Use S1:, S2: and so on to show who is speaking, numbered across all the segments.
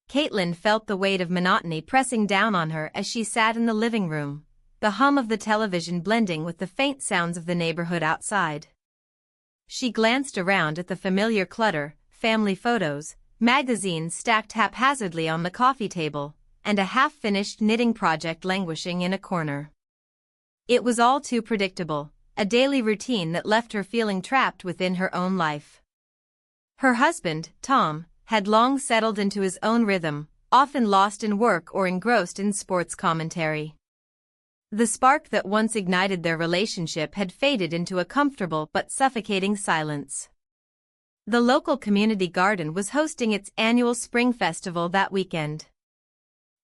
S1: Caitlin felt the weight of monotony pressing down on her as she sat in the living room, the hum of the television blending with the faint sounds of the neighborhood outside. She glanced around at the familiar clutter, family photos, magazines stacked haphazardly on the coffee table, and a half-finished knitting project languishing in a corner. It was all too predictable, a daily routine that left her feeling trapped within her own life. Her husband, Tom, had long settled into his own rhythm, often lost in work or engrossed in sports commentary. The spark that once ignited their relationship had faded into a comfortable but suffocating silence. The local community garden was hosting its annual spring festival that weekend.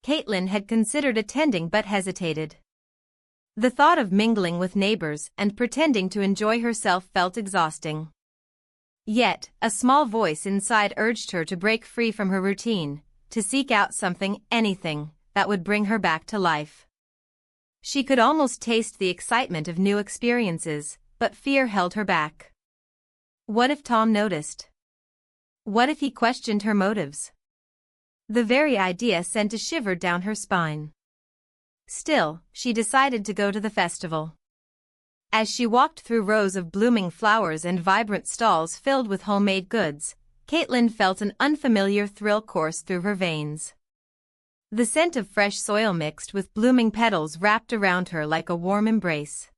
S1: Caitlin had considered attending but hesitated. The thought of mingling with neighbors and pretending to enjoy herself felt exhausting. Yet, a small voice inside urged her to break free from her routine, to seek out something, anything, that would bring her back to life. She could almost taste the excitement of new experiences, but fear held her back. What if Tom noticed? What if he questioned her motives? The very idea sent a shiver down her spine. Still, she decided to go to the festival. As she walked through rows of blooming flowers and vibrant stalls filled with homemade goods, Caitlin felt an unfamiliar thrill course through her veins. The scent of fresh soil mixed with blooming petals wrapped around her like a warm embrace.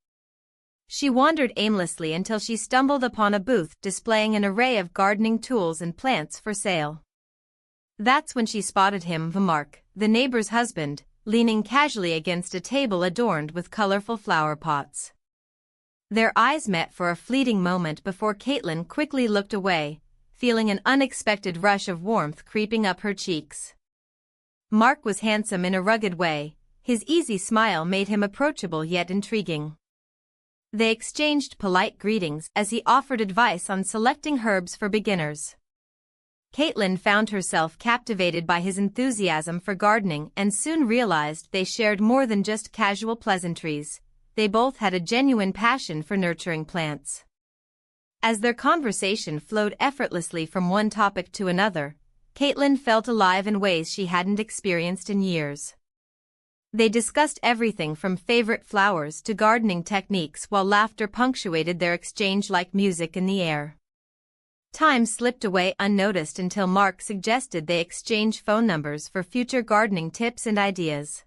S1: She wandered aimlessly until she stumbled upon a booth displaying an array of gardening tools and plants for sale. That's when she spotted him, Mark, the neighbor's husband, leaning casually against a table adorned with colorful flower pots. Their eyes met for a fleeting moment before Caitlin quickly looked away, feeling an unexpected rush of warmth creeping up her cheeks. Mark was handsome in a rugged way, his easy smile made him approachable yet intriguing. They exchanged polite greetings as he offered advice on selecting herbs for beginners. Caitlin found herself captivated by his enthusiasm for gardening and soon realized they shared more than just casual pleasantries. They both had a genuine passion for nurturing plants. As their conversation flowed effortlessly from one topic to another, Caitlin felt alive in ways she hadn't experienced in years. They discussed everything from favorite flowers to gardening techniques while laughter punctuated their exchange like music in the air. Time slipped away unnoticed until Mark suggested they exchange phone numbers for future gardening tips and ideas.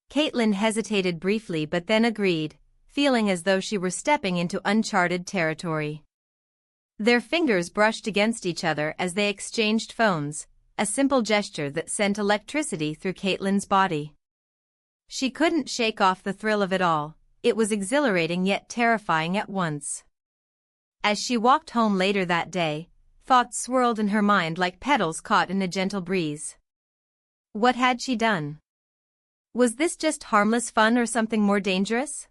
S1: Caitlin hesitated briefly but then agreed, feeling as though she were stepping into uncharted territory. Their fingers brushed against each other as they exchanged phones, a simple gesture that sent electricity through Caitlin's body. She couldn't shake off the thrill of it all, it was exhilarating yet terrifying at once. As she walked home later that day, thoughts swirled in her mind like petals caught in a gentle breeze. What had she done? Was this just harmless fun or something more dangerous?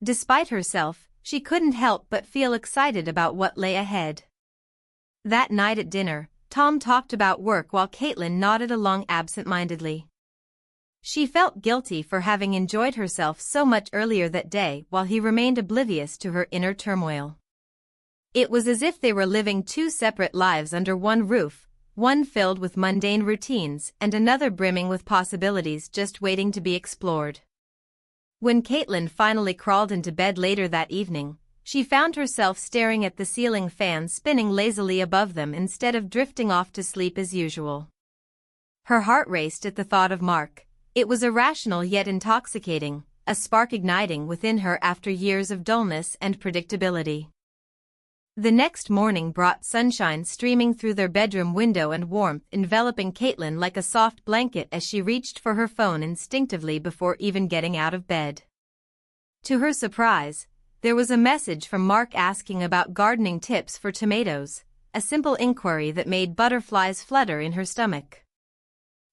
S1: Despite herself, she couldn't help but feel excited about what lay ahead. That night at dinner, Tom talked about work while Caitlin nodded along absent-mindedly. She felt guilty for having enjoyed herself so much earlier that day while he remained oblivious to her inner turmoil. It was as if they were living two separate lives under one roof, one filled with mundane routines and another brimming with possibilities just waiting to be explored. When Caitlin finally crawled into bed later that evening, she found herself staring at the ceiling fan spinning lazily above them instead of drifting off to sleep as usual. Her heart raced at the thought of Mark. It was irrational yet intoxicating, a spark igniting within her after years of dullness and predictability. The next morning brought sunshine streaming through their bedroom window and warmth enveloping Caitlin like a soft blanket as she reached for her phone instinctively before even getting out of bed. To her surprise, there was a message from Mark asking about gardening tips for tomatoes, a simple inquiry that made butterflies flutter in her stomach.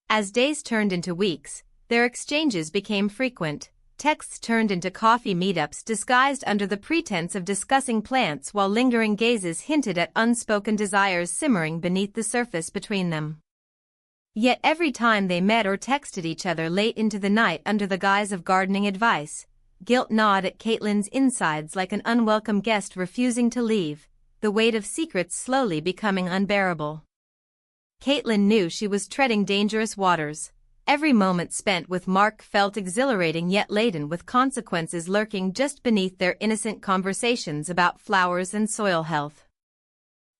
S1: As days turned into weeks, their exchanges became frequent. Texts turned into coffee meetups disguised under the pretense of discussing plants while lingering gazes hinted at unspoken desires simmering beneath the surface between them. Yet every time they met or texted each other late into the night under the guise of gardening advice, guilt gnawed at Caitlin's insides like an unwelcome guest refusing to leave, the weight of secrets slowly becoming unbearable. Caitlin knew she was treading dangerous waters. Every moment spent with Mark felt exhilarating yet laden with consequences lurking just beneath their innocent conversations about flowers and soil health.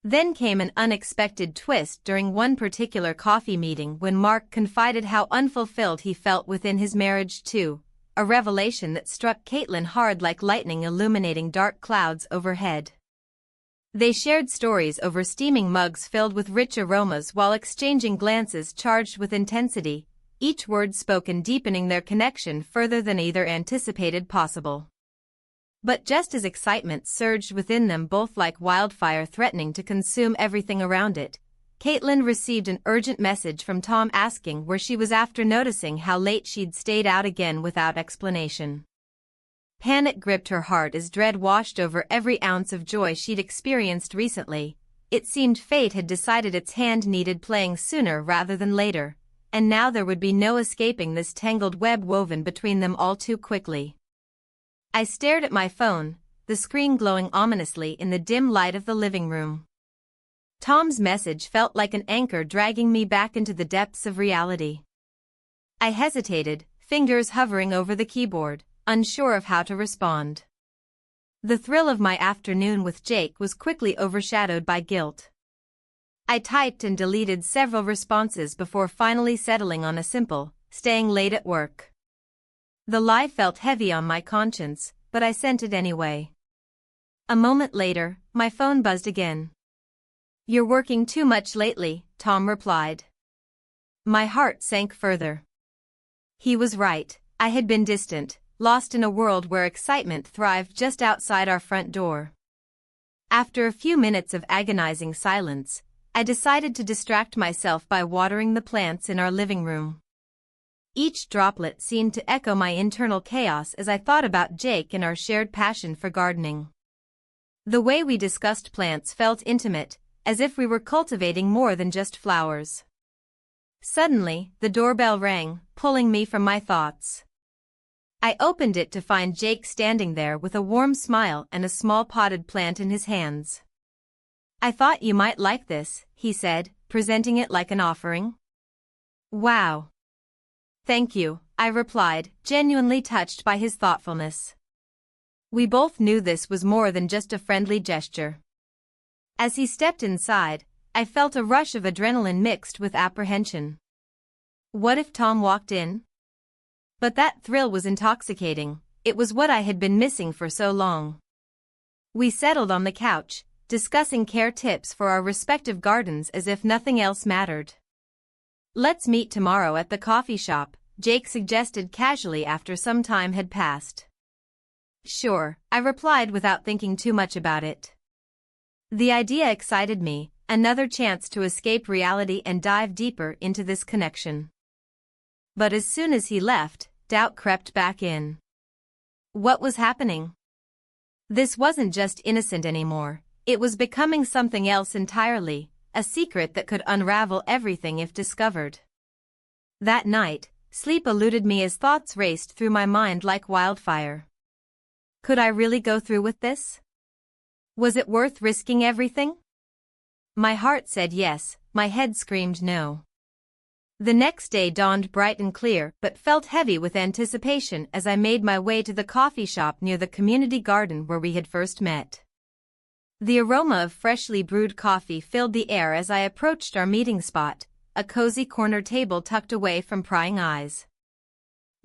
S1: Then came an unexpected twist during one particular coffee meeting when Mark confided how unfulfilled he felt within his marriage too, a revelation that struck Caitlin hard like lightning illuminating dark clouds overhead. They shared stories over steaming mugs filled with rich aromas while exchanging glances charged with intensity, each word spoken deepening their connection further than either anticipated possible. But just as excitement surged within them both like wildfire threatening to consume everything around it, Caitlin received an urgent message from Tom asking where she was after noticing how late she'd stayed out again without explanation. Panic gripped her heart as dread washed over every ounce of joy she'd experienced recently. It seemed fate had decided its hand needed playing sooner rather than later, and now there would be no escaping this tangled web woven between them all too quickly. I stared at my phone, the screen glowing ominously in the dim light of the living room. Tom's message felt like an anchor dragging me back into the depths of reality. I hesitated, fingers hovering over the keyboard, unsure of how to respond. The thrill of my afternoon with Jake was quickly overshadowed by guilt. I typed and deleted several responses before finally settling on a simple, staying late at work. The lie felt heavy on my conscience, but I sent it anyway. A moment later, my phone buzzed again. "You're working too much lately," Tom replied. My heart sank further. He was right, I had been distant, lost in a world where excitement thrived just outside our front door. After a few minutes of agonizing silence, I decided to distract myself by watering the plants in our living room. Each droplet seemed to echo my internal chaos as I thought about Jake and our shared passion for gardening. The way we discussed plants felt intimate, as if we were cultivating more than just flowers. Suddenly, the doorbell rang, pulling me from my thoughts. I opened it to find Jake standing there with a warm smile and a small potted plant in his hands. "I thought you might like this," he said, presenting it like an offering. "Wow. Thank you," I replied, genuinely touched by his thoughtfulness. We both knew this was more than just a friendly gesture. As he stepped inside, I felt a rush of adrenaline mixed with apprehension. What if Tom walked in? But that thrill was intoxicating. It was what I had been missing for so long. We settled on the couch, discussing care tips for our respective gardens as if nothing else mattered. "Let's meet tomorrow at the coffee shop," Jake suggested casually after some time had passed. "Sure," I replied without thinking too much about it. The idea excited me, another chance to escape reality and dive deeper into this connection. But as soon as he left, doubt crept back in. What was happening? This wasn't just innocent anymore, it was becoming something else entirely, a secret that could unravel everything if discovered. That night, sleep eluded me as thoughts raced through my mind like wildfire. Could I really go through with this? Was it worth risking everything? My heart said yes, my head screamed no. The next day dawned bright and clear but felt heavy with anticipation as I made my way to the coffee shop near the community garden where we had first met. The aroma of freshly brewed coffee filled the air as I approached our meeting spot, a cozy corner table tucked away from prying eyes.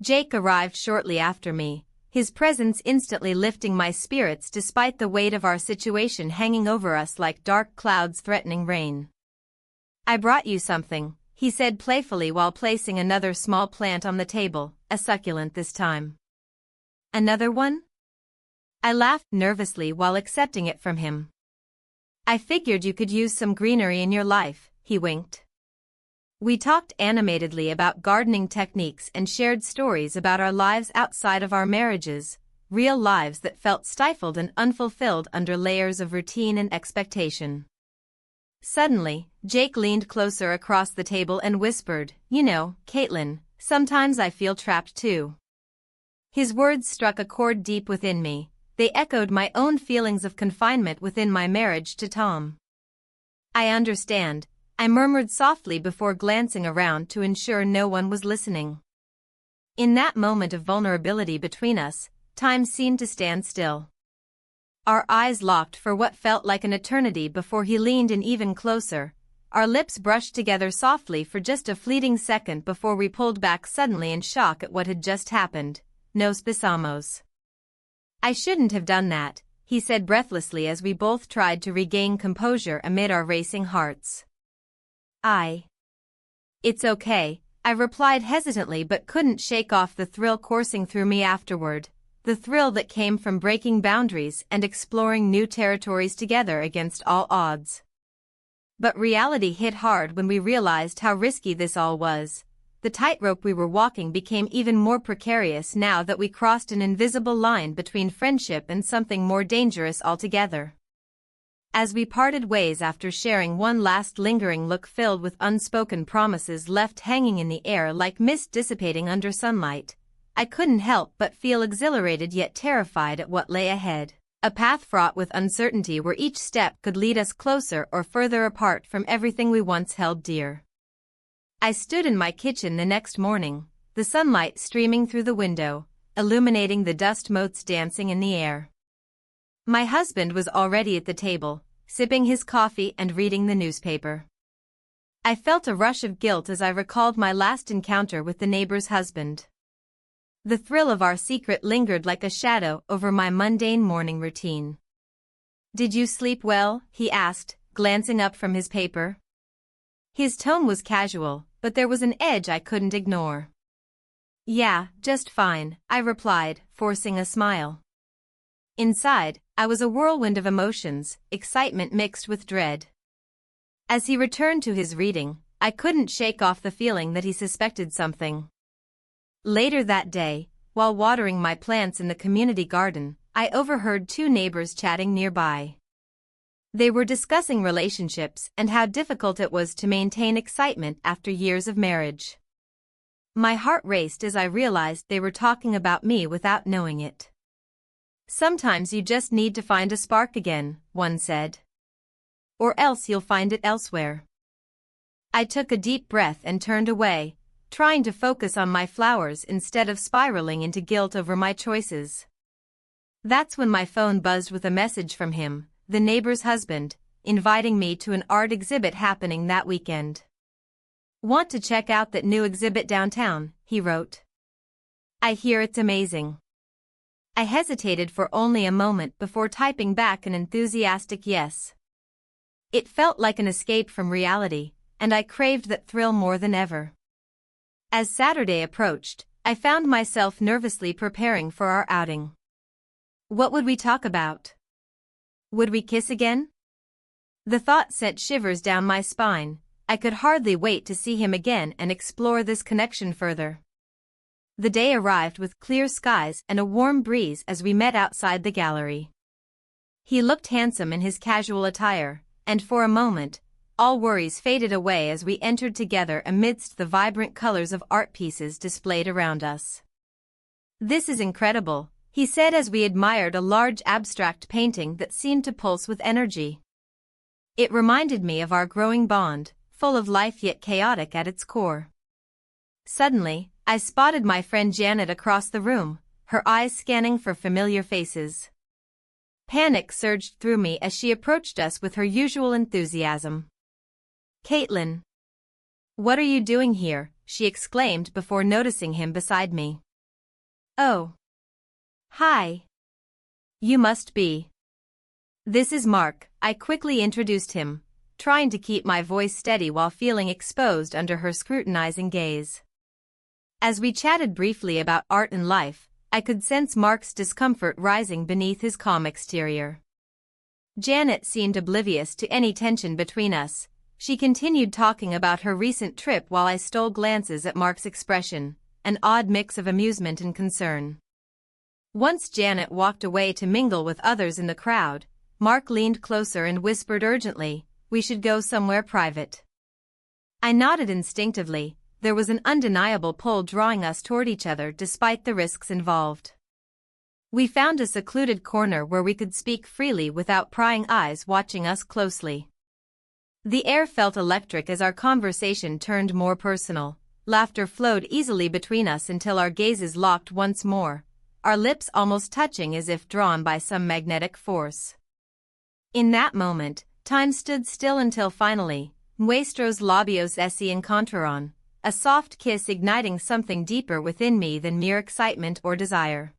S1: Jake arrived shortly after me, his presence instantly lifting my spirits despite the weight of our situation hanging over us like dark clouds threatening rain. "I brought you something," he said playfully while placing another small plant on the table, a succulent this time. "Another one?" I laughed nervously while accepting it from him. "I figured you could use some greenery in your life," he winked. We talked animatedly about gardening techniques and shared stories about our lives outside of our marriages, real lives that felt stifled and unfulfilled under layers of routine and expectation. Suddenly, Jake leaned closer across the table and whispered, "You know, Caitlin, sometimes I feel trapped too." His words struck a chord deep within me. They echoed my own feelings of confinement within my marriage to Tom. "I understand," I murmured softly before glancing around to ensure no one was listening. In that moment of vulnerability between us, time seemed to stand still. Our eyes locked for what felt like an eternity before he leaned in even closer. Our lips brushed together softly for just a fleeting second before we pulled back suddenly in shock at what had just happened. Nos besamos. I shouldn't have done that, he said breathlessly as we both tried to regain composure amid our racing hearts. It's okay, I replied hesitantly but couldn't shake off the thrill coursing through me afterward, the thrill that came from breaking boundaries and exploring new territories together against all odds. But reality hit hard when we realized how risky this all was. The tightrope we were walking became even more precarious now that we crossed an invisible line between friendship and something more dangerous altogether. As we parted ways after sharing one last lingering look filled with unspoken promises left hanging in the air like mist dissipating under sunlight, I couldn't help but feel exhilarated yet terrified at what lay ahead, a path fraught with uncertainty where each step could lead us closer or further apart from everything we once held dear. I stood in my kitchen the next morning, the sunlight streaming through the window, illuminating the dust motes dancing in the air. My husband was already at the table, sipping his coffee and reading the newspaper. I felt a rush of guilt as I recalled my last encounter with the neighbor's husband. The thrill of our secret lingered like a shadow over my mundane morning routine. "Did you sleep well?" he asked, glancing up from his paper. His tone was casual, but there was an edge I couldn't ignore. "Yeah, just fine," I replied, forcing a smile. Inside, I was a whirlwind of emotions, excitement mixed with dread. As he returned to his reading, I couldn't shake off the feeling that he suspected something. Later that day, while watering my plants in the community garden, I overheard two neighbors chatting nearby. They were discussing relationships and how difficult it was to maintain excitement after years of marriage. My heart raced as I realized they were talking about me without knowing it. "Sometimes you just need to find a spark again," one said. "Or else you'll find it elsewhere." I took a deep breath and turned away, trying to focus on my flowers instead of spiraling into guilt over my choices. That's when my phone buzzed with a message from him, the neighbor's husband, inviting me to an art exhibit happening that weekend. "Want to check out that new exhibit downtown?" he wrote. "I hear it's amazing." I hesitated for only a moment before typing back an enthusiastic yes. It felt like an escape from reality, and I craved that thrill more than ever. As Saturday approached, I found myself nervously preparing for our outing. What would we talk about? Would we kiss again? The thought sent shivers down my spine. I could hardly wait to see him again and explore this connection further. The day arrived with clear skies and a warm breeze as we met outside the gallery. He looked handsome in his casual attire, and for a moment, all worries faded away as we entered together amidst the vibrant colors of art pieces displayed around us. "This is incredible," he said as we admired a large abstract painting that seemed to pulse with energy. It reminded me of our growing bond, full of life yet chaotic at its core. Suddenly, I spotted my friend Janet across the room, her eyes scanning for familiar faces. Panic surged through me as she approached us with her usual enthusiasm. "Caitlin, what are you doing here?" she exclaimed before noticing him beside me. "Oh. Hi. You must be. This is Mark," I quickly introduced him, trying to keep my voice steady while feeling exposed under her scrutinizing gaze. As we chatted briefly about art and life, I could sense Mark's discomfort rising beneath his calm exterior. Janet seemed oblivious to any tension between us. She continued talking about her recent trip while I stole glances at Mark's expression, an odd mix of amusement and concern. Once Janet walked away to mingle with others in the crowd, Mark leaned closer and whispered urgently, "We should go somewhere private." I nodded instinctively. There was an undeniable pull drawing us toward each other despite the risks involved. We found a secluded corner where we could speak freely without prying eyes watching us closely. The air felt electric as our conversation turned more personal. Laughter flowed easily between us until our gazes locked once more, our lips almost touching as if drawn by some magnetic force. In that moment, time stood still until finally, nuestros labios se encontraron, a soft kiss igniting something deeper within me than mere excitement or desire.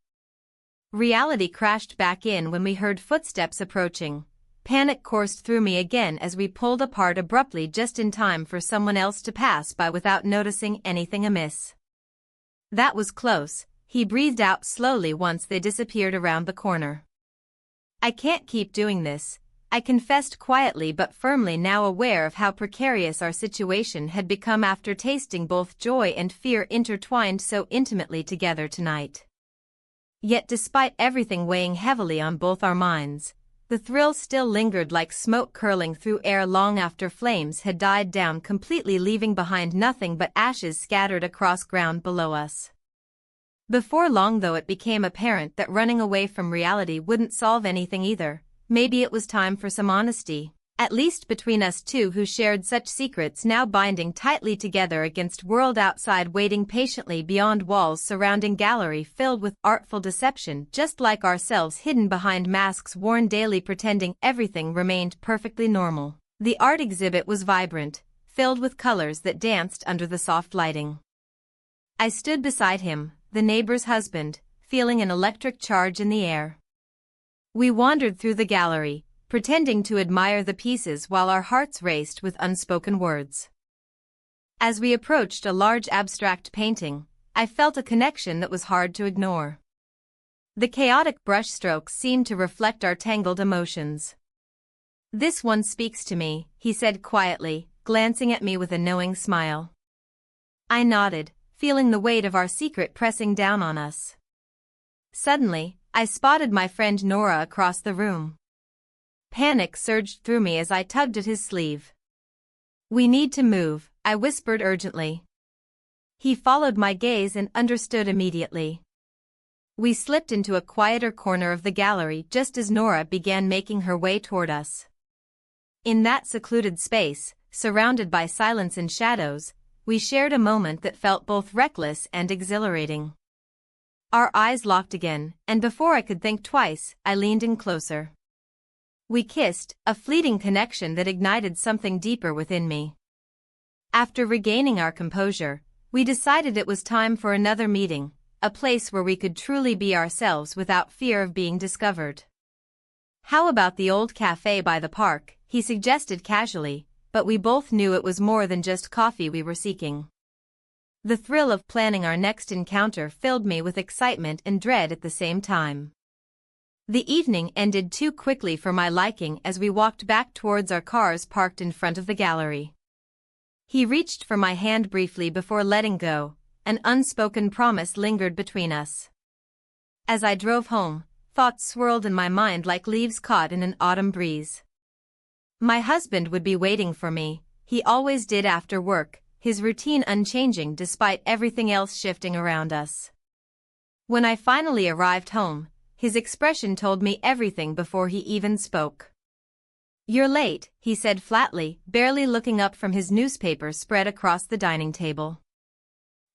S1: Reality crashed back in when we heard footsteps approaching. Panic coursed through me again as we pulled apart abruptly just in time for someone else to pass by without noticing anything amiss. That was close, he breathed out slowly once they disappeared around the corner. I can't keep doing this, I confessed quietly but firmly, now aware of how precarious our situation had become after tasting both joy and fear intertwined so intimately together tonight. Yet despite everything weighing heavily on both our minds, the thrill still lingered like smoke curling through air long after flames had died down completely, leaving behind nothing but ashes scattered across ground below us. Before long though, it became apparent that running away from reality wouldn't solve anything either. Maybe it was time for some honesty, at least between us two who shared such secrets, now binding tightly together against world outside waiting patiently beyond walls surrounding gallery filled with artful deception, just like ourselves hidden behind masks worn daily pretending everything remained perfectly normal. The art exhibit was vibrant, filled with colors that danced under the soft lighting. I stood beside him, the neighbor's husband, feeling an electric charge in the air. We wandered through the gallery, pretending to admire the pieces while our hearts raced with unspoken words. As we approached a large abstract painting, I felt a connection that was hard to ignore. The chaotic brushstrokes seemed to reflect our tangled emotions. "This one speaks to me," he said quietly, glancing at me with a knowing smile. I nodded, feeling the weight of our secret pressing down on us. Suddenly, I spotted my friend Nora across the room. Panic surged through me as I tugged at his sleeve. "We need to move," I whispered urgently. He followed my gaze and understood immediately. We slipped into a quieter corner of the gallery just as Nora began making her way toward us. In that secluded space, surrounded by silence and shadows, we shared a moment that felt both reckless and exhilarating. Our eyes locked again, and before I could think twice, I leaned in closer. We kissed, a fleeting connection that ignited something deeper within me. After regaining our composure, we decided it was time for another meeting, a place where we could truly be ourselves without fear of being discovered. "How about the old cafe by the park?" he suggested casually, but we both knew it was more than just coffee we were seeking. The thrill of planning our next encounter filled me with excitement and dread at the same time. The evening ended too quickly for my liking as we walked back towards our cars parked in front of the gallery. He reached for my hand briefly before letting go, an unspoken promise lingered between us. As I drove home, thoughts swirled in my mind like leaves caught in an autumn breeze. My husband would be waiting for me, he always did after work, his routine unchanging despite everything else shifting around us. When I finally arrived home, his expression told me everything before he even spoke. "You're late," he said flatly, barely looking up from his newspaper spread across the dining table.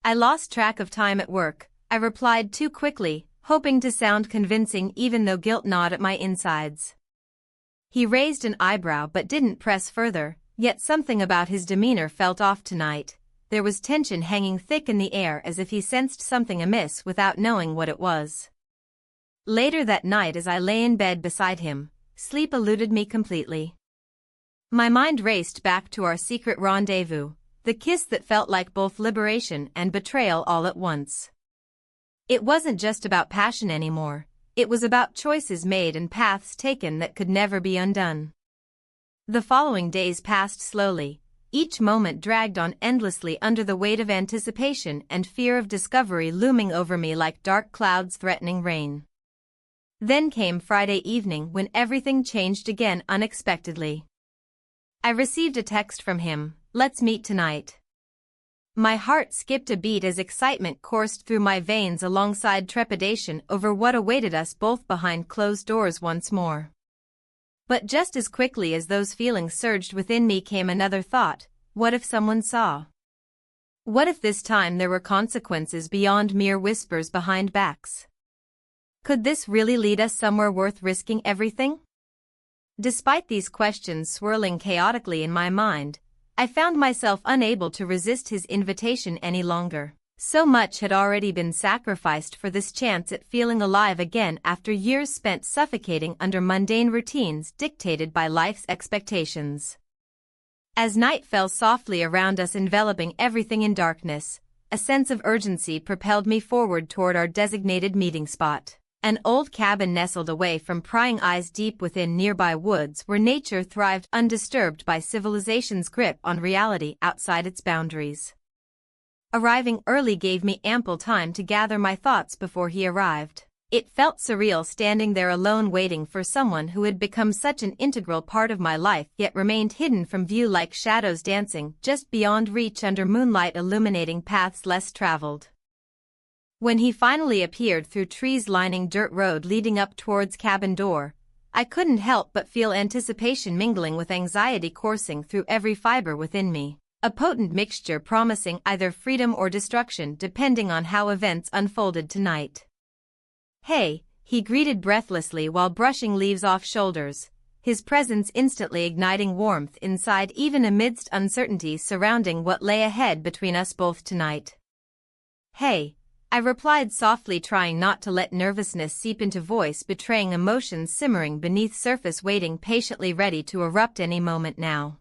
S1: "I lost track of time at work," I replied too quickly, hoping to sound convincing even though guilt gnawed at my insides. He raised an eyebrow but didn't press further, yet something about his demeanor felt off tonight. There was tension hanging thick in the air as if he sensed something amiss without knowing what it was. Later that night as I lay in bed beside him, sleep eluded me completely. My mind raced back to our secret rendezvous, the kiss that felt like both liberation and betrayal all at once. It wasn't just about passion anymore, it was about choices made and paths taken that could never be undone. The following days passed slowly, each moment dragged on endlessly under the weight of anticipation and fear of discovery looming over me like dark clouds threatening rain. Then came Friday evening when everything changed again unexpectedly. I received a text from him, "Let's meet tonight." My heart skipped a beat as excitement coursed through my veins alongside trepidation over what awaited us both behind closed doors once more. But just as quickly as those feelings surged within me came another thought: what if someone saw? What if this time there were consequences beyond mere whispers behind backs? Could this really lead us somewhere worth risking everything? Despite these questions swirling chaotically in my mind, I found myself unable to resist his invitation any longer. So much had already been sacrificed for this chance at feeling alive again after years spent suffocating under mundane routines dictated by life's expectations. As night fell softly around us, enveloping everything in darkness, a sense of urgency propelled me forward toward our designated meeting spot. An old cabin nestled away from prying eyes deep within nearby woods where nature thrived undisturbed by civilization's grip on reality outside its boundaries. Arriving early gave me ample time to gather my thoughts before he arrived. It felt surreal standing there alone waiting for someone who had become such an integral part of my life yet remained hidden from view like shadows dancing just beyond reach under moonlight illuminating paths less traveled. When he finally appeared through trees lining dirt road leading up towards cabin door, I couldn't help but feel anticipation mingling with anxiety coursing through every fiber within me, a potent mixture promising either freedom or destruction depending on how events unfolded tonight. "Hey," he greeted breathlessly while brushing leaves off shoulders, his presence instantly igniting warmth inside even amidst uncertainty surrounding what lay ahead between us both tonight. "Hey," I replied softly, trying not to let nervousness seep into voice, betraying emotions simmering beneath surface waiting patiently ready to erupt any moment now.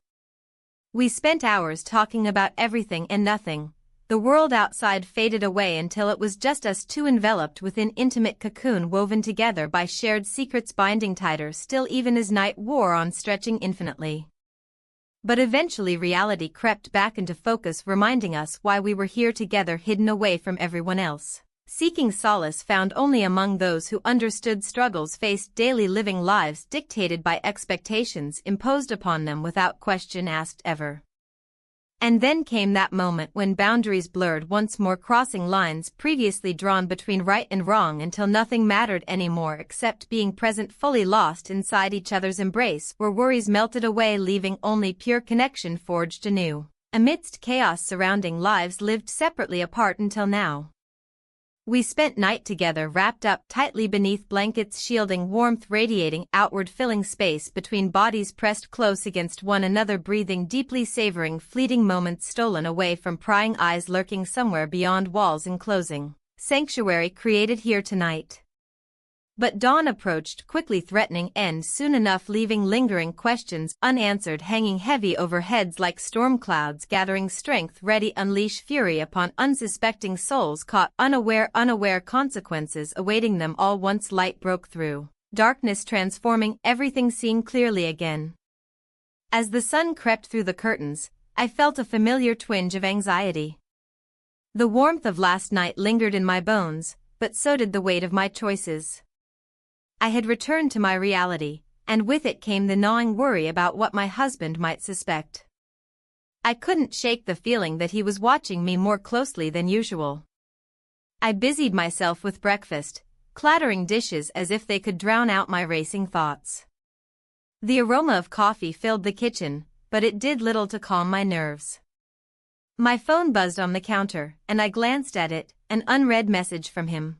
S1: We spent hours talking about everything and nothing. The world outside faded away until it was just us two enveloped within intimate cocoon woven together by shared secrets binding tighter still even as night wore on, stretching infinitely. But eventually reality crept back into focus, reminding us why we were here together, hidden away from everyone else, seeking solace found only among those who understood struggles faced daily, living lives dictated by expectations imposed upon them without question asked ever. And then came that moment when boundaries blurred once more, crossing lines previously drawn between right and wrong until nothing mattered anymore except being present, fully lost inside each other's embrace, where worries melted away leaving only pure connection forged anew, amidst chaos surrounding lives lived separately apart until now. We spent night together, wrapped up tightly beneath blankets, shielding warmth radiating outward, filling space between bodies pressed close against one another, breathing deeply, savoring fleeting moments stolen away from prying eyes lurking somewhere beyond walls enclosing sanctuary created here tonight. But dawn approached quickly, threatening end soon enough, leaving lingering questions unanswered, hanging heavy over heads like storm clouds, gathering strength ready unleash fury upon unsuspecting souls caught unaware, consequences awaiting them all once light broke through darkness, transforming everything seen clearly again. As the sun crept through the curtains, I felt a familiar twinge of anxiety. The warmth of last night lingered in my bones, but so did the weight of my choices. I had returned to my reality, and with it came the gnawing worry about what my husband might suspect. I couldn't shake the feeling that he was watching me more closely than usual. I busied myself with breakfast, clattering dishes as if they could drown out my racing thoughts. The aroma of coffee filled the kitchen, but it did little to calm my nerves. My phone buzzed on the counter, and I glanced at it, an unread message from him.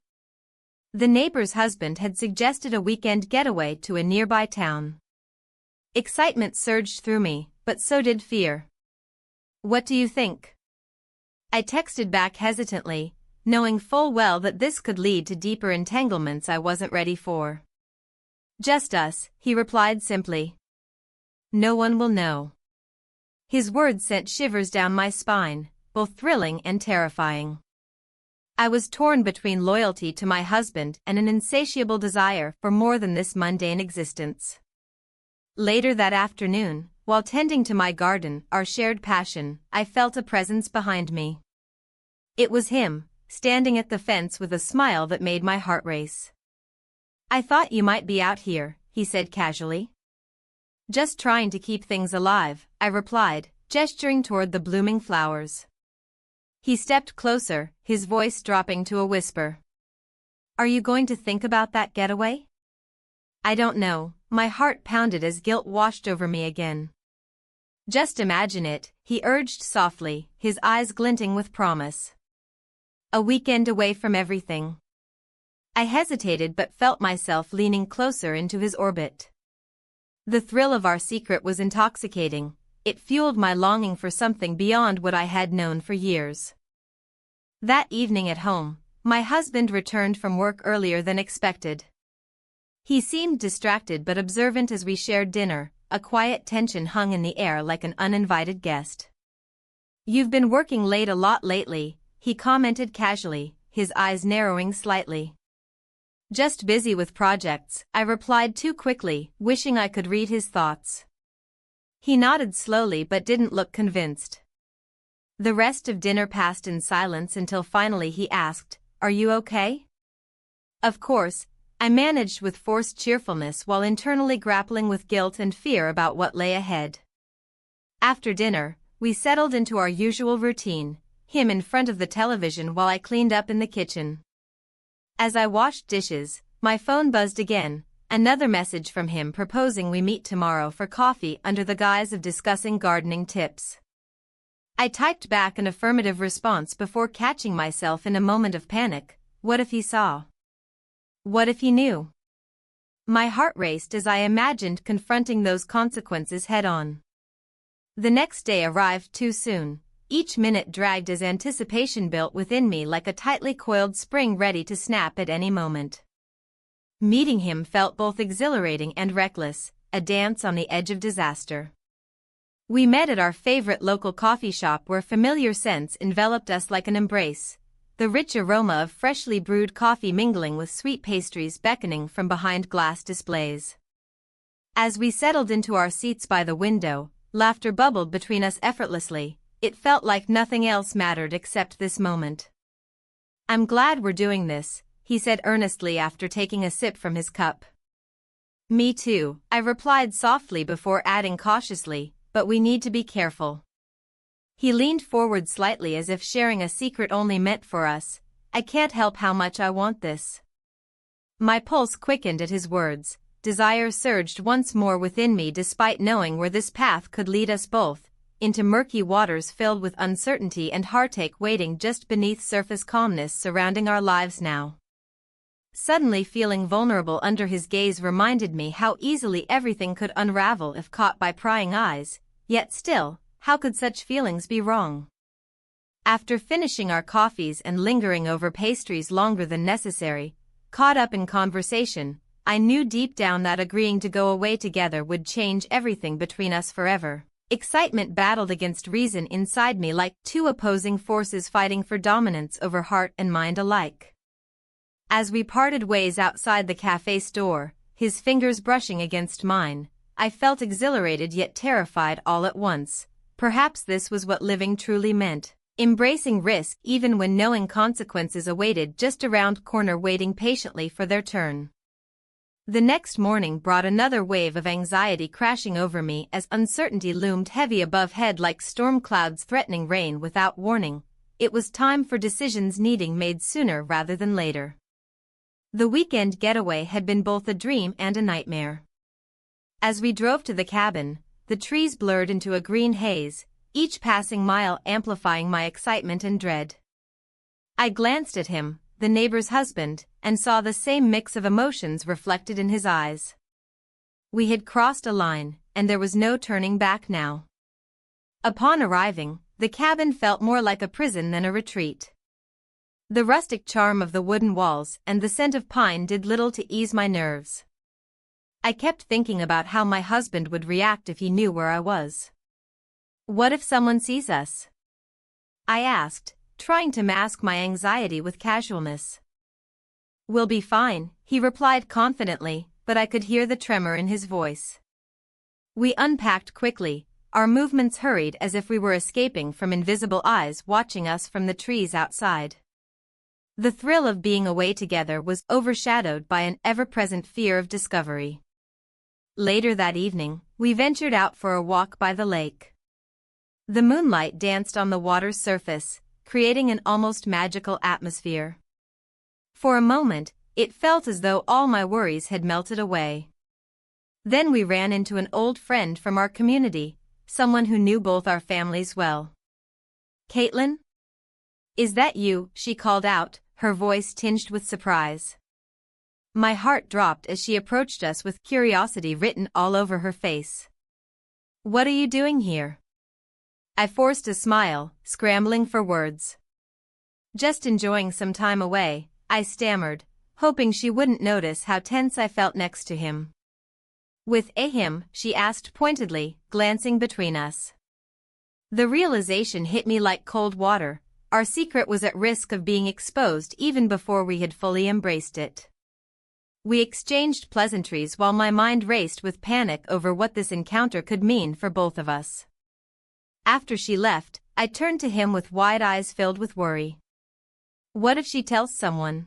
S1: The neighbor's husband had suggested a weekend getaway to a nearby town. Excitement surged through me, but so did fear. "What do you think?" I texted back hesitantly, knowing full well that this could lead to deeper entanglements I wasn't ready for. "Just us," he replied simply. "No one will know." His words sent shivers down my spine, both thrilling and terrifying. I was torn between loyalty to my husband and an insatiable desire for more than this mundane existence. Later that afternoon, while tending to my garden, our shared passion, I felt a presence behind me. It was him, standing at the fence with a smile that made my heart race. "I thought you might be out here," he said casually. "Just trying to keep things alive," I replied, gesturing toward the blooming flowers. He stepped closer, his voice dropping to a whisper. "Are you going to think about that getaway?" "I don't know," My heart pounded as guilt washed over me again. "Just imagine it," he urged softly, his eyes glinting with promise. "A weekend away from everything." I hesitated but felt myself leaning closer into his orbit. The thrill of our secret was intoxicating. It fueled my longing for something beyond what I had known for years. That evening at home, my husband returned from work earlier than expected. He seemed distracted but observant as we shared dinner. A quiet tension hung in the air like an uninvited guest. "You've been working late a lot lately," he commented casually, his eyes narrowing slightly. "Just busy with projects," I replied too quickly, wishing I could read his thoughts. He nodded slowly but didn't look convinced. The rest of dinner passed in silence until finally he asked, "Are you okay?" Of course, I managed with forced cheerfulness while internally grappling with guilt and fear about what lay ahead. After dinner, we settled into our usual routine, him in front of the television while I cleaned up in the kitchen. As I washed dishes, my phone buzzed again, another message from him proposing we meet tomorrow for coffee under the guise of discussing gardening tips. I typed back an affirmative response before catching myself in a moment of panic. What if he saw? What if he knew? My heart raced as I imagined confronting those consequences head-on. The next day arrived too soon. Each minute dragged as anticipation built within me like a tightly coiled spring ready to snap at any moment. Meeting him felt both exhilarating and reckless, a dance on the edge of disaster. We met at our favorite local coffee shop where familiar scents enveloped us like an embrace, the rich aroma of freshly brewed coffee mingling with sweet pastries beckoning from behind glass displays. As we settled into our seats by the window, laughter bubbled between us effortlessly. It felt like nothing else mattered except this moment. "I'm glad we're doing this," he said earnestly after taking a sip from his cup. "Me too," I replied softly before adding cautiously, "but we need to be careful." He leaned forward slightly as if sharing a secret only meant for us. "I can't help how much I want this." My pulse quickened at his words. Desire surged once more within me despite knowing where this path could lead us both, into murky waters filled with uncertainty and heartache waiting just beneath surface calmness surrounding our lives now. Suddenly feeling vulnerable under his gaze reminded me how easily everything could unravel if caught by prying eyes, yet still, how could such feelings be wrong? After finishing our coffees and lingering over pastries longer than necessary, caught up in conversation, I knew deep down that agreeing to go away together would change everything between us forever. Excitement battled against reason inside me like two opposing forces fighting for dominance over heart and mind alike. As we parted ways outside the cafe store, his fingers brushing against mine, I felt exhilarated yet terrified all at once. Perhaps this was what living truly meant, embracing risk even when knowing consequences awaited just around corner waiting patiently for their turn. The next morning brought another wave of anxiety crashing over me as uncertainty loomed heavy above head like storm clouds threatening rain without warning. It was time for decisions needing made sooner rather than later. The weekend getaway had been both a dream and a nightmare. As we drove to the cabin, the trees blurred into a green haze, each passing mile amplifying my excitement and dread. I glanced at him, the neighbor's husband, and saw the same mix of emotions reflected in his eyes. We had crossed a line, and there was no turning back now. Upon arriving, the cabin felt more like a prison than a retreat. The rustic charm of the wooden walls and the scent of pine did little to ease my nerves. I kept thinking about how my husband would react if he knew where I was. "What if someone sees us?" I asked, trying to mask my anxiety with casualness. "We'll be fine," he replied confidently, but I could hear the tremor in his voice. We unpacked quickly, our movements hurried as if we were escaping from invisible eyes watching us from the trees outside. The thrill of being away together was overshadowed by an ever-present fear of discovery. Later that evening, we ventured out for a walk by the lake. The moonlight danced on the water's surface, creating an almost magical atmosphere. For a moment, it felt as though all my worries had melted away. Then we ran into an old friend from our community, someone who knew both our families well. "Caitlin? Is that you?" she called out, her voice tinged with surprise. My heart dropped as she approached us with curiosity written all over her face. "What are you doing here?" I forced a smile, scrambling for words. "Just enjoying some time away," I stammered, hoping she wouldn't notice how tense I felt next to him. "With him?" she asked pointedly, glancing between us. The realization hit me like cold water. Our secret was at risk of being exposed even before we had fully embraced it. We exchanged pleasantries while my mind raced with panic over what this encounter could mean for both of us. After she left, I turned to him with wide eyes filled with worry. "What if she tells someone?"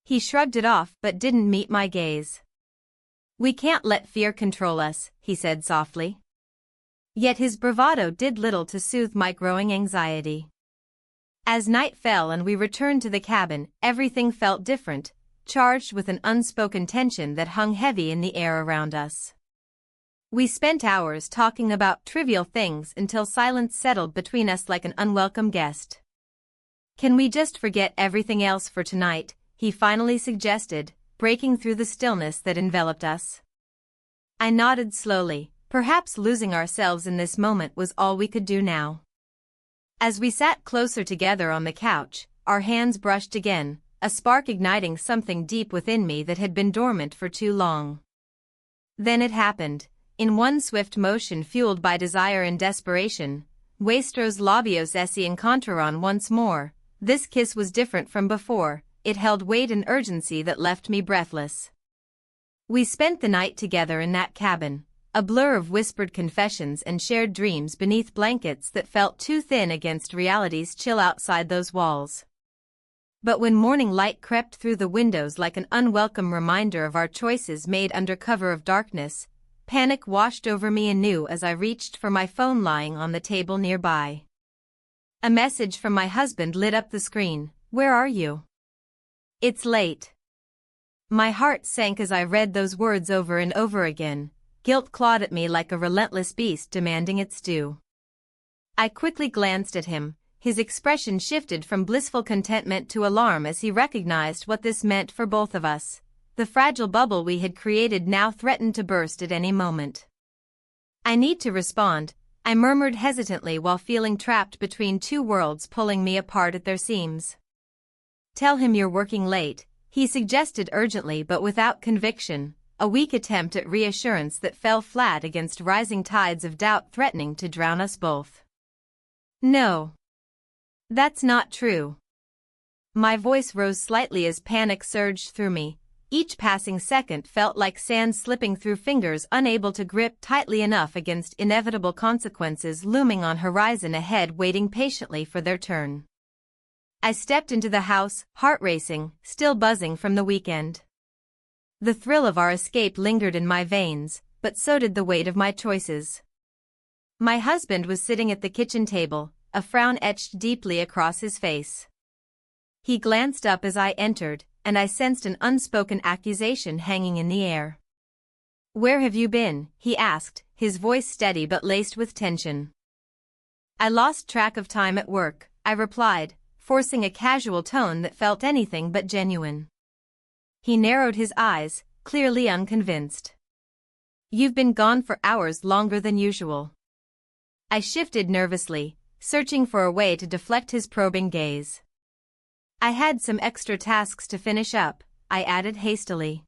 S1: He shrugged it off but didn't meet my gaze. "We can't let fear control us," he said softly. Yet his bravado did little to soothe my growing anxiety. As night fell and we returned to the cabin, everything felt different, charged with an unspoken tension that hung heavy in the air around us. We spent hours talking about trivial things until silence settled between us like an unwelcome guest. "Can we just forget everything else for tonight?" he finally suggested, breaking through the stillness that enveloped us. I nodded slowly. Perhaps losing ourselves in this moment was all we could do now. As we sat closer together on the couch, our hands brushed again, a spark igniting something deep within me that had been dormant for too long. Then it happened. In one swift motion fueled by desire and desperation, nuestros labios se encontraron once more. This kiss was different from before. It held weight and urgency that left me breathless. We spent the night together in that cabin, a blur of whispered confessions and shared dreams beneath blankets that felt too thin against reality's chill outside those walls. But when morning light crept through the windows like an unwelcome reminder of our choices made under cover of darkness, panic washed over me anew as I reached for my phone lying on the table nearby. A message from my husband lit up the screen. "Where are you? It's late." My heart sank as I read those words over and over again. Guilt clawed at me like a relentless beast demanding its due. I quickly glanced at him. His expression shifted from blissful contentment to alarm as he recognized what this meant for both of us. The fragile bubble we had created now threatened to burst at any moment. "I need to respond," I murmured hesitantly while feeling trapped between two worlds pulling me apart at their seams. "Tell him you're working late," he suggested urgently but without conviction, a weak attempt at reassurance that fell flat against rising tides of doubt threatening to drown us both. "No. That's not true." My voice rose slightly as panic surged through me. Each passing second felt like sand slipping through fingers unable to grip tightly enough against inevitable consequences looming on horizon ahead waiting patiently for their turn. I stepped into the house, heart racing, still buzzing from the weekend. The thrill of our escape lingered in my veins, but so did the weight of my choices. My husband was sitting at the kitchen table, a frown etched deeply across his face. He glanced up as I entered, and I sensed an unspoken accusation hanging in the air. "Where have you been?" he asked, his voice steady but laced with tension. "I lost track of time at work," I replied, forcing a casual tone that felt anything but genuine. He narrowed his eyes, clearly unconvinced. "You've been gone for hours longer than usual." I shifted nervously, searching for a way to deflect his probing gaze. "I had some extra tasks to finish up," I added hastily.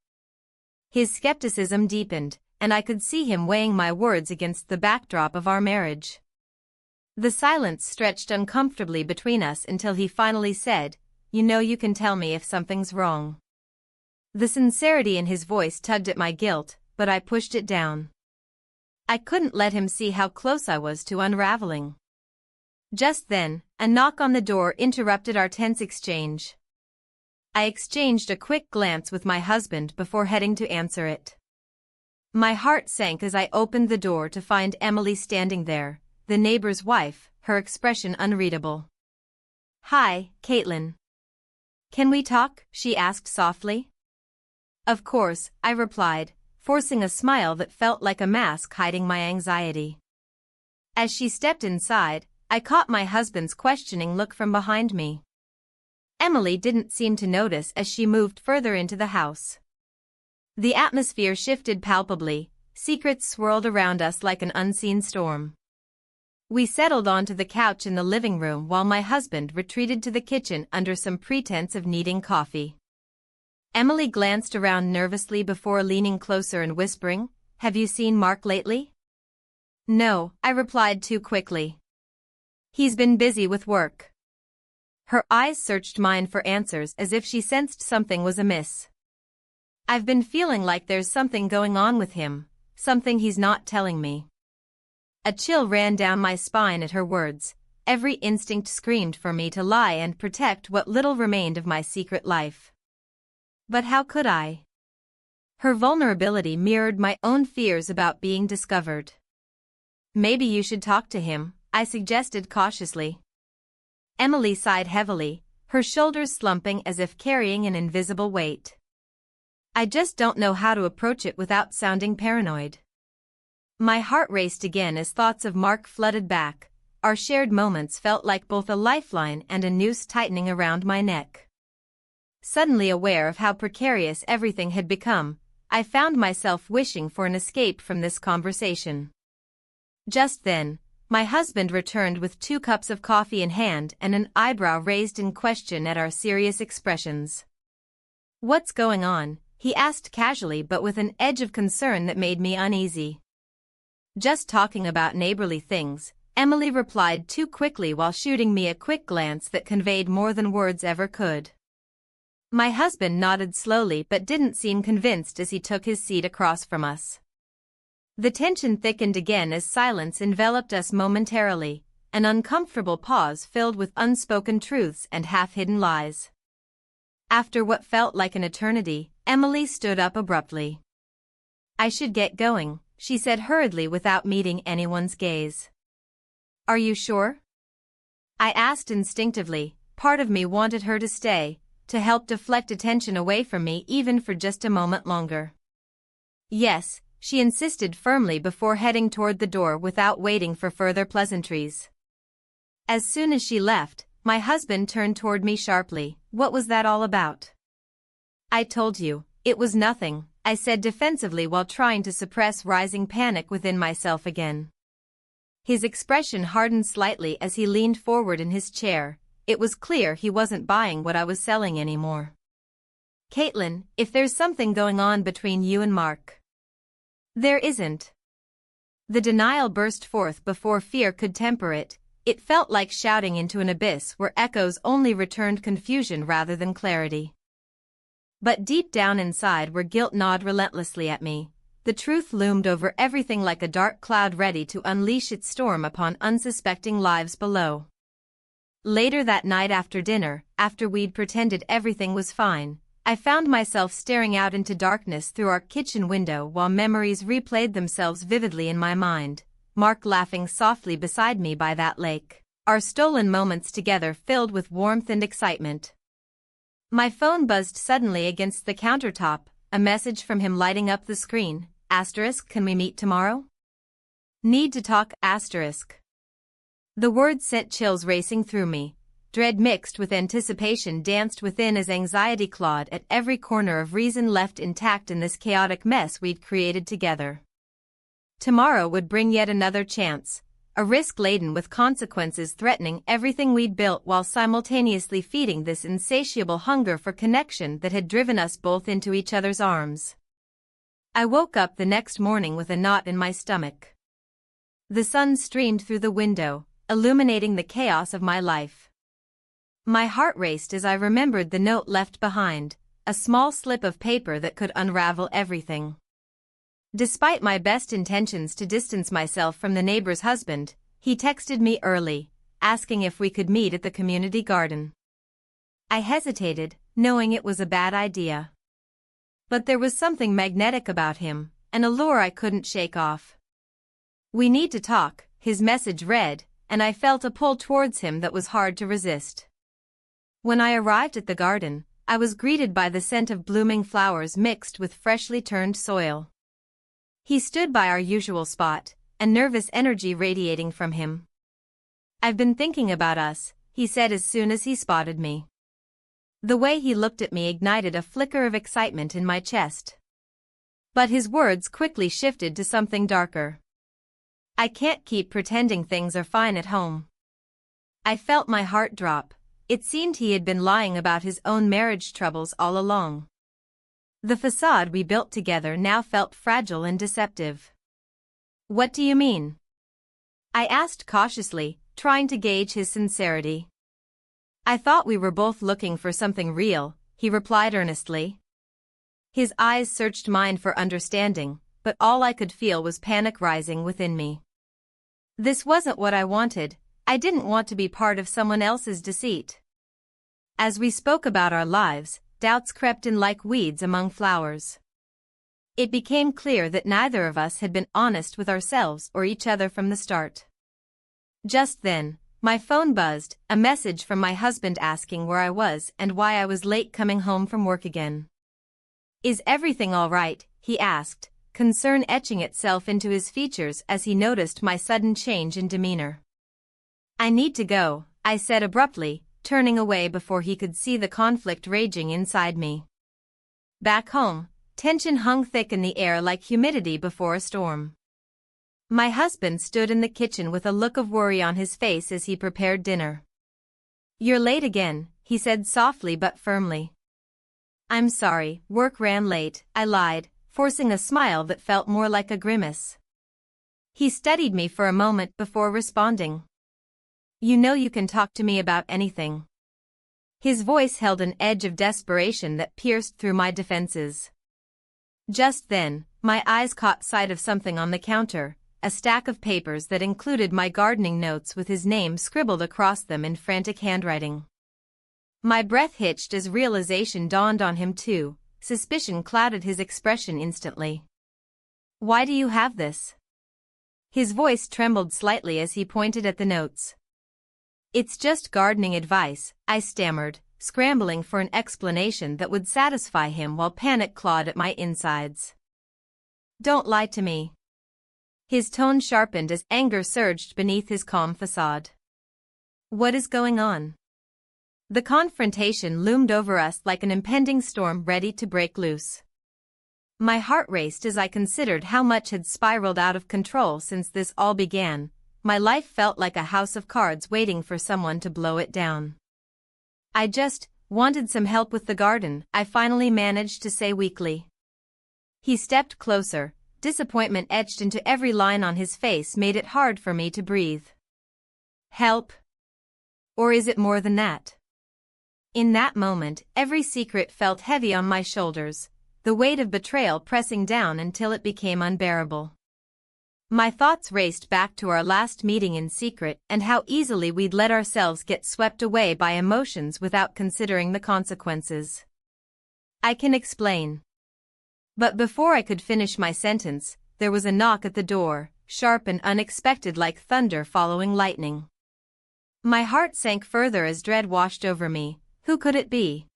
S1: His skepticism deepened, and I could see him weighing my words against the backdrop of our marriage. The silence stretched uncomfortably between us until he finally said, "You know you can tell me if something's wrong." The sincerity in his voice tugged at my guilt, but I pushed it down. I couldn't let him see how close I was to unraveling. Just then, a knock on the door interrupted our tense exchange. I exchanged a quick glance with my husband before heading to answer it. My heart sank as I opened the door to find Emily standing there, the neighbor's wife, her expression unreadable. "Hi, Caitlin. Can we talk?" she asked softly. "Of course," I replied, forcing a smile that felt like a mask hiding my anxiety. As she stepped inside, I caught my husband's questioning look from behind me. Emily didn't seem to notice as she moved further into the house. The atmosphere shifted palpably, secrets swirled around us like an unseen storm. We settled onto the couch in the living room while my husband retreated to the kitchen under some pretense of needing coffee. Emily glanced around nervously before leaning closer and whispering, "Have you seen Mark lately?" "No," I replied too quickly. "He's been busy with work." Her eyes searched mine for answers as if she sensed something was amiss. "I've been feeling like there's something going on with him, something he's not telling me." A chill ran down my spine at her words. Every instinct screamed for me to lie and protect what little remained of my secret life. But how could I? Her vulnerability mirrored my own fears about being discovered. "Maybe you should talk to him," I suggested cautiously. Emily sighed heavily, her shoulders slumping as if carrying an invisible weight. "I just don't know how to approach it without sounding paranoid." My heart raced again as thoughts of Mark flooded back. Our shared moments felt like both a lifeline and a noose tightening around my neck. Suddenly aware of how precarious everything had become, I found myself wishing for an escape from this conversation. Just then, my husband returned with 2 cups of coffee in hand and an eyebrow raised in question at our serious expressions. "What's going on?" he asked casually but with an edge of concern that made me uneasy. "Just talking about neighborly things," Emily replied too quickly while shooting me a quick glance that conveyed more than words ever could. My husband nodded slowly but didn't seem convinced as he took his seat across from us. The tension thickened again as silence enveloped us momentarily, an uncomfortable pause filled with unspoken truths and half-hidden lies. After what felt like an eternity, Emily stood up abruptly. "I should get going," she said hurriedly without meeting anyone's gaze. "Are you sure?" I asked instinctively. Part of me wanted her to stay, to help deflect attention away from me even for just a moment longer. "Yes," she insisted firmly before heading toward the door without waiting for further pleasantries. As soon as she left, my husband turned toward me sharply. "What was that all about?" "I told you, it was nothing," I said defensively while trying to suppress rising panic within myself again. His expression hardened slightly as he leaned forward in his chair. It was clear he wasn't buying what I was selling anymore. "Caitlin, if there's something going on between you and Mark." "There isn't." The denial burst forth before fear could temper it. It felt like shouting into an abyss where echoes only returned confusion rather than clarity. But deep down inside where guilt gnawed relentlessly at me, the truth loomed over everything like a dark cloud ready to unleash its storm upon unsuspecting lives below. Later that night after dinner, after we'd pretended everything was fine, I found myself staring out into darkness through our kitchen window while memories replayed themselves vividly in my mind. Mark laughing softly beside me by that lake, our stolen moments together filled with warmth and excitement. My phone buzzed suddenly against the countertop, a message from him lighting up the screen. "Can we meet tomorrow? Need to talk, The words sent chills racing through me. Dread mixed with anticipation danced within as anxiety clawed at every corner of reason left intact in this chaotic mess we'd created together. Tomorrow would bring yet another chance, a risk laden with consequences threatening everything we'd built while simultaneously feeding this insatiable hunger for connection that had driven us both into each other's arms. I woke up the next morning with a knot in my stomach. The sun streamed through the window, illuminating the chaos of my life. My heart raced as I remembered the note left behind, a small slip of paper that could unravel everything. Despite my best intentions to distance myself from the neighbor's husband, he texted me early, asking if we could meet at the community garden. I hesitated, knowing it was a bad idea. But there was something magnetic about him, an allure I couldn't shake off. "We need to talk," his message read, and I felt a pull towards him that was hard to resist. When I arrived at the garden, I was greeted by the scent of blooming flowers mixed with freshly turned soil. He stood by our usual spot, a nervous energy radiating from him. "I've been thinking about us," he said as soon as he spotted me. The way he looked at me ignited a flicker of excitement in my chest. But his words quickly shifted to something darker. "I can't keep pretending things are fine at home." I felt my heart drop. It seemed he had been lying about his own marriage troubles all along. The facade we built together now felt fragile and deceptive. "What do you mean?" I asked cautiously, trying to gauge his sincerity. "I thought we were both looking for something real," he replied earnestly. His eyes searched mine for understanding, but all I could feel was panic rising within me. This wasn't what I wanted. I didn't want to be part of someone else's deceit. As we spoke about our lives, doubts crept in like weeds among flowers. It became clear that neither of us had been honest with ourselves or each other from the start. Just then, my phone buzzed, a message from my husband asking where I was and why I was late coming home from work again. "Is everything all right?" he asked, concern etching itself into his features as he noticed my sudden change in demeanor. "I need to go," I said abruptly, turning away before he could see the conflict raging inside me. Back home, tension hung thick in the air like humidity before a storm. My husband stood in the kitchen with a look of worry on his face as he prepared dinner. "You're late again," he said softly but firmly. "I'm sorry, work ran late," I lied, forcing a smile that felt more like a grimace. He studied me for a moment before responding. "You know you can talk to me about anything." His voice held an edge of desperation that pierced through my defenses. Just then, my eyes caught sight of something on the counter, a stack of papers that included my gardening notes with his name scribbled across them in frantic handwriting. My breath hitched as realization dawned on him too. Suspicion clouded his expression instantly. "Why do you have this?" His voice trembled slightly as he pointed at the notes. "It's just gardening advice," I stammered, scrambling for an explanation that would satisfy him while panic clawed at my insides. "Don't lie to me." His tone sharpened as anger surged beneath his calm facade. "What is going on?" The confrontation loomed over us like an impending storm ready to break loose. My heart raced as I considered how much had spiraled out of control since this all began. My life felt like a house of cards waiting for someone to blow it down. "I just wanted some help with the garden," I finally managed to say weakly. He stepped closer, disappointment etched into every line on his face made it hard for me to breathe. "Help? Or is it more than that?" In that moment, every secret felt heavy on my shoulders, the weight of betrayal pressing down until it became unbearable. My thoughts raced back to our last meeting in secret and how easily we'd let ourselves get swept away by emotions without considering the consequences. "I can explain." But before I could finish my sentence, there was a knock at the door, sharp and unexpected like thunder following lightning. My heart sank further as dread washed over me. Who could it be?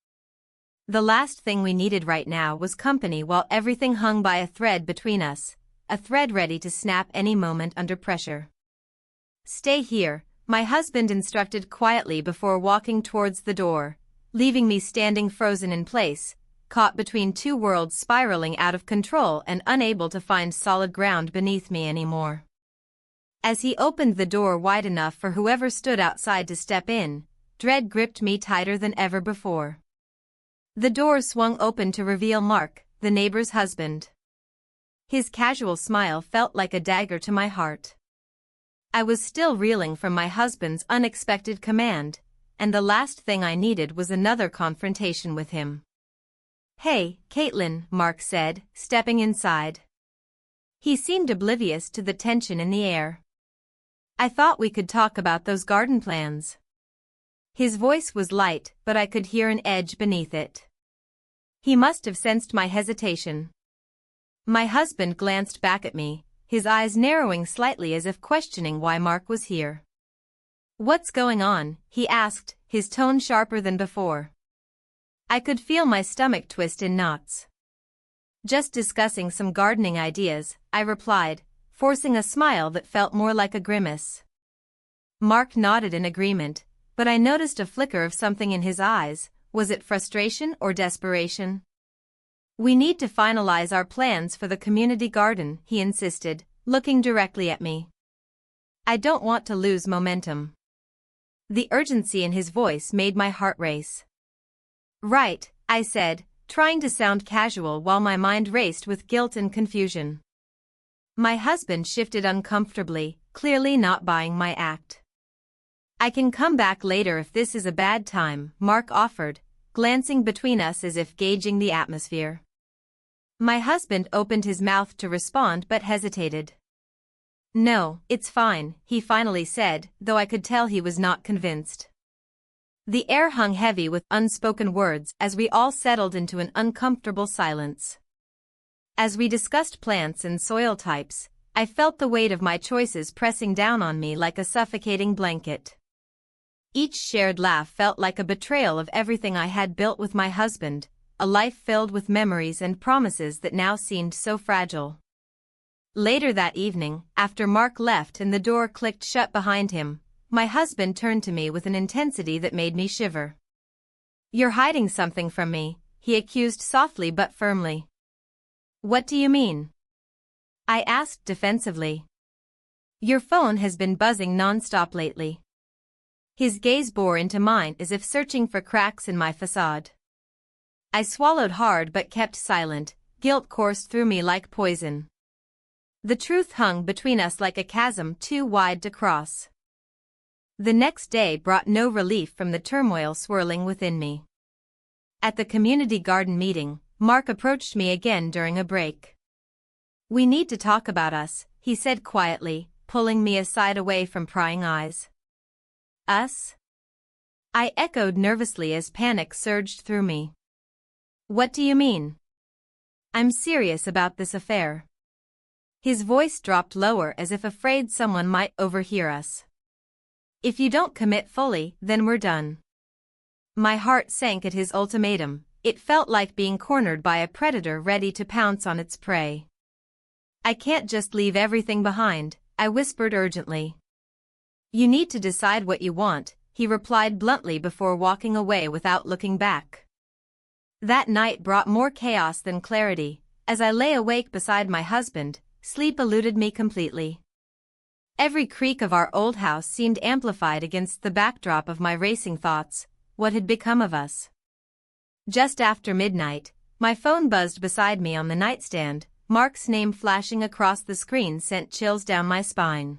S1: The last thing we needed right now was company while everything hung by a thread between us, a thread ready to snap any moment under pressure. "Stay here," my husband instructed quietly before walking towards the door, leaving me standing frozen in place, caught between two worlds spiraling out of control and unable to find solid ground beneath me anymore. As he opened the door wide enough for whoever stood outside to step in, dread gripped me tighter than ever before. The door swung open to reveal Mark, the neighbor's husband. His casual smile felt like a dagger to my heart. I was still reeling from my husband's unexpected command, and the last thing I needed was another confrontation with him. "Hey, Caitlin," Mark said, stepping inside. He seemed oblivious to the tension in the air. "I thought we could talk about those garden plans." His voice was light, but I could hear an edge beneath it. He must have sensed my hesitation. My husband glanced back at me, his eyes narrowing slightly as if questioning why Mark was here. "What's going on?" he asked, his tone sharper than before. I could feel my stomach twist in knots. Just discussing some gardening ideas, I replied, forcing a smile that felt more like a grimace. Mark nodded in agreement, but I noticed a flicker of something in his eyes. Was it frustration or desperation? We need to finalize our plans for the community garden, he insisted, looking directly at me. I don't want to lose momentum. The urgency in his voice made my heart race. Right, I said, trying to sound casual while my mind raced with guilt and confusion. My husband shifted uncomfortably, clearly not buying my act. I can come back later if this is a bad time, Mark offered, glancing between us as if gauging the atmosphere. My husband opened his mouth to respond but hesitated. No, it's fine, he finally said, though I could tell he was not convinced. The air hung heavy with unspoken words as we all settled into an uncomfortable silence. As we discussed plants and soil types, I felt the weight of my choices pressing down on me like a suffocating blanket. Each shared laugh felt like a betrayal of everything I had built with my husband, a life filled with memories and promises that now seemed so fragile. Later that evening, after Mark left and the door clicked shut behind him, my husband turned to me with an intensity that made me shiver. You're hiding something from me, he accused softly but firmly. What do you mean? I asked defensively. Your phone has been buzzing non-stop lately. His gaze bore into mine as if searching for cracks in my facade. I swallowed hard but kept silent, guilt coursed through me like poison. The truth hung between us like a chasm too wide to cross. The next day brought no relief from the turmoil swirling within me. At the community garden meeting, Mark approached me again during a break. We need to talk about us, he said quietly, pulling me aside away from prying eyes. Us? I echoed nervously as panic surged through me. What do you mean? I'm serious about this affair. His voice dropped lower as if afraid someone might overhear us. If you don't commit fully, then we're done. My heart sank at his ultimatum. It felt like being cornered by a predator ready to pounce on its prey. I can't just leave everything behind, I whispered urgently. You need to decide what you want, he replied bluntly before walking away without looking back. That night brought more chaos than clarity. As I lay awake beside my husband, sleep eluded me completely. Every creak of our old house seemed amplified against the backdrop of my racing thoughts. What had become of us? Just after midnight, my phone buzzed beside me on the nightstand. Mark's name flashing across the screen sent chills down my spine.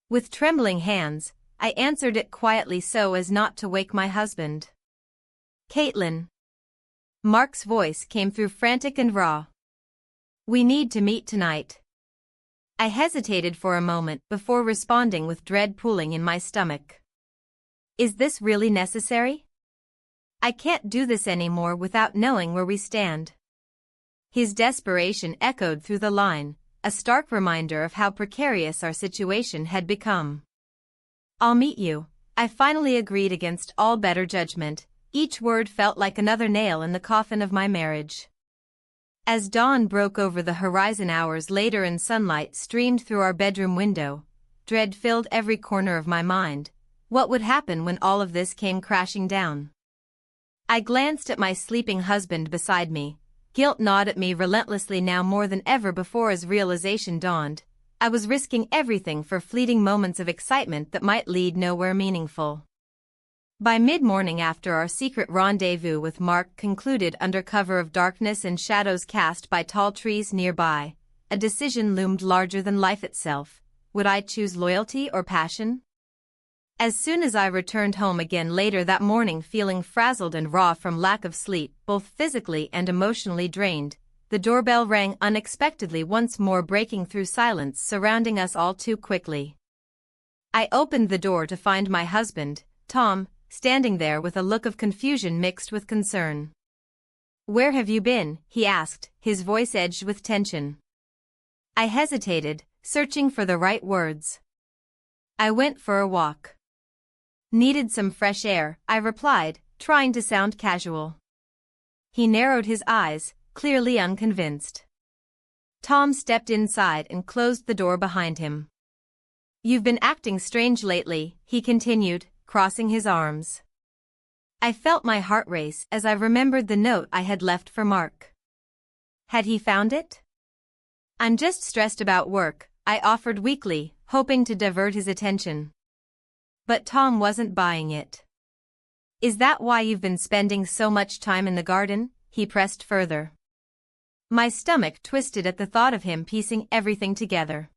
S1: With trembling hands, I answered it quietly so as not to wake my husband. Caitlin. Mark's voice came through frantic and raw. We need to meet tonight. I hesitated for a moment before responding with dread pooling in my stomach. Is this really necessary? I can't do this anymore without knowing where we stand. His desperation echoed through the line, a stark reminder of how precarious our situation had become. I'll meet you, I finally agreed against all better judgment. Each word felt like another nail in the coffin of my marriage. As dawn broke over the horizon hours later and sunlight streamed through our bedroom window, dread filled every corner of my mind. What would happen when all of this came crashing down? I glanced at my sleeping husband beside me. Guilt gnawed at me relentlessly now more than ever before as realization dawned. I was risking everything for fleeting moments of excitement that might lead nowhere meaningful. By mid-morning after our secret rendezvous with Mark concluded under cover of darkness and shadows cast by tall trees nearby, a decision loomed larger than life itself. Would I choose loyalty or passion? As soon as I returned home again later that morning feeling frazzled and raw from lack of sleep, both physically and emotionally drained, the doorbell rang unexpectedly once more breaking through silence surrounding us all too quickly. I opened the door to find my husband, Tom, standing there with a look of confusion mixed with concern. Where have you been? He asked, his voice edged with tension. I hesitated, searching for the right words. I went for a walk. Needed some fresh air, I replied, trying to sound casual. He narrowed his eyes, clearly unconvinced. Tom stepped inside and closed the door behind him. "You've been acting strange lately," he continued, crossing his arms. I felt my heart race as I remembered the note I had left for Mark. Had he found it? "I'm just stressed about work," I offered weakly, hoping to divert his attention. But Tom wasn't buying it. "Is that why you've been spending so much time in the garden?" he pressed further. My stomach twisted at the thought of him piecing everything together.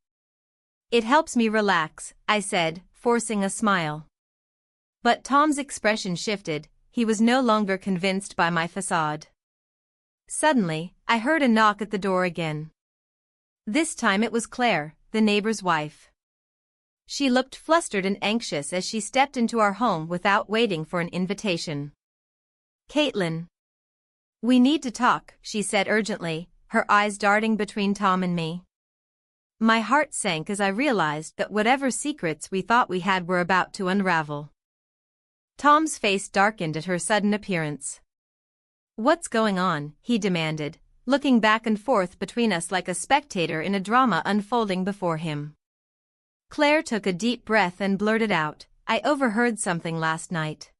S1: "It helps me relax," I said, forcing a smile. But Tom's expression shifted. He was no longer convinced by my facade. Suddenly, I heard a knock at the door again. This time it was Claire, the neighbor's wife. She looked flustered and anxious as she stepped into our home without waiting for an invitation. "Caitlin. We need to talk," she said urgently, her eyes darting between Tom and me. My heart sank as I realized that whatever secrets we thought we had were about to unravel. Tom's face darkened at her sudden appearance. "What's going on?" he demanded, looking back and forth between us like a spectator in a drama unfolding before him. Claire took a deep breath and blurted out, "I overheard something last night."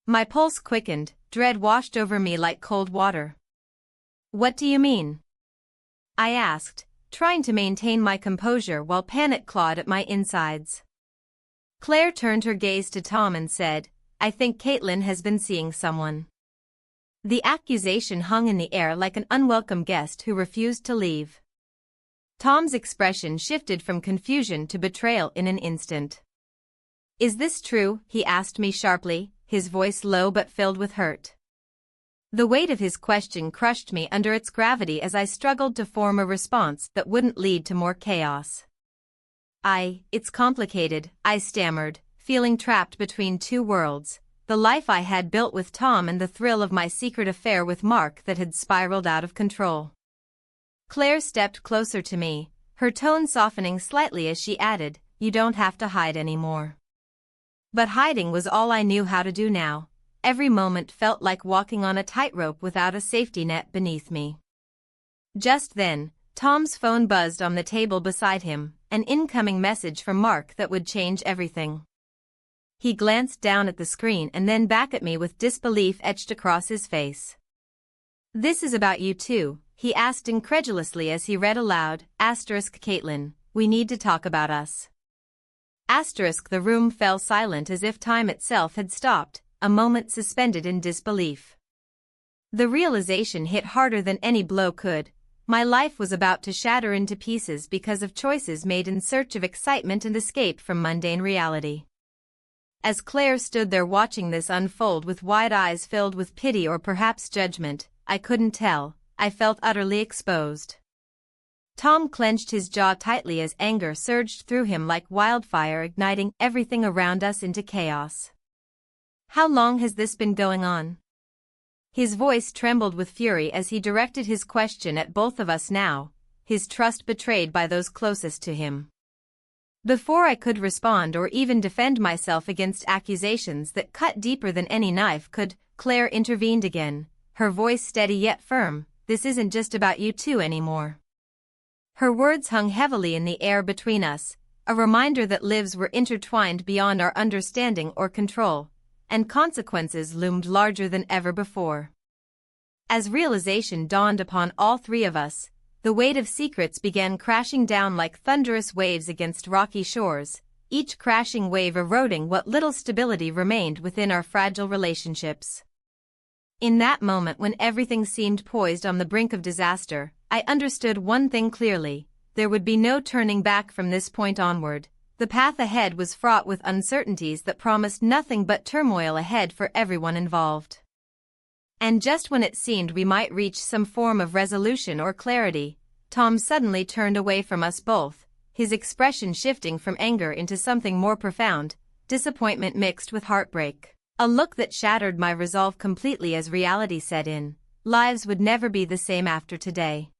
S1: My pulse quickened, dread washed over me like cold water. "What do you mean?" I asked, trying to maintain my composure while panic clawed at my insides. Claire turned her gaze to Tom and said, "I think Caitlin has been seeing someone." The accusation hung in the air like an unwelcome guest who refused to leave. Tom's expression shifted from confusion to betrayal in an instant. "Is this true?" he asked me sharply, his voice low but filled with hurt. The weight of his question crushed me under its gravity as I struggled to form a response that wouldn't lead to more chaos. It's complicated," I stammered, feeling trapped between two worlds, the life I had built with Tom and the thrill of my secret affair with Mark that had spiraled out of control. Claire stepped closer to me, her tone softening slightly as she added, "You don't have to hide anymore." But hiding was all I knew how to do now. Every moment felt like walking on a tightrope without a safety net beneath me. Just then, Tom's phone buzzed on the table beside him, an incoming message from Mark that would change everything. He glanced down at the screen and then back at me with disbelief etched across his face. "This is about you too," he asked incredulously as he read aloud, "Caitlin, we need to talk about us." The room fell silent as if time itself had stopped, a moment suspended in disbelief. The realization hit harder than any blow could. My life was about to shatter into pieces because of choices made in search of excitement and escape from mundane reality. As Claire stood there watching this unfold with wide eyes filled with pity or perhaps judgment, I couldn't tell. I felt utterly exposed. Tom clenched his jaw tightly as anger surged through him like wildfire, igniting everything around us into chaos. "How long has this been going on?" His voice trembled with fury as he directed his question at both of us now, his trust betrayed by those closest to him. Before I could respond or even defend myself against accusations that cut deeper than any knife could, Claire intervened again, her voice steady yet firm, "This isn't just about you two anymore." Her words hung heavily in the air between us, a reminder that lives were intertwined beyond our understanding or control, and consequences loomed larger than ever before. As realization dawned upon all three of us, the weight of secrets began crashing down like thunderous waves against rocky shores, each crashing wave eroding what little stability remained within our fragile relationships. In that moment when everything seemed poised on the brink of disaster, I understood one thing clearly: there would be no turning back from this point onward. The path ahead was fraught with uncertainties that promised nothing but turmoil ahead for everyone involved. And just when it seemed we might reach some form of resolution or clarity, Tom suddenly turned away from us both, his expression shifting from anger into something more profound, disappointment mixed with heartbreak. A look that shattered my resolve completely as reality set in. Lives would never be the same after today.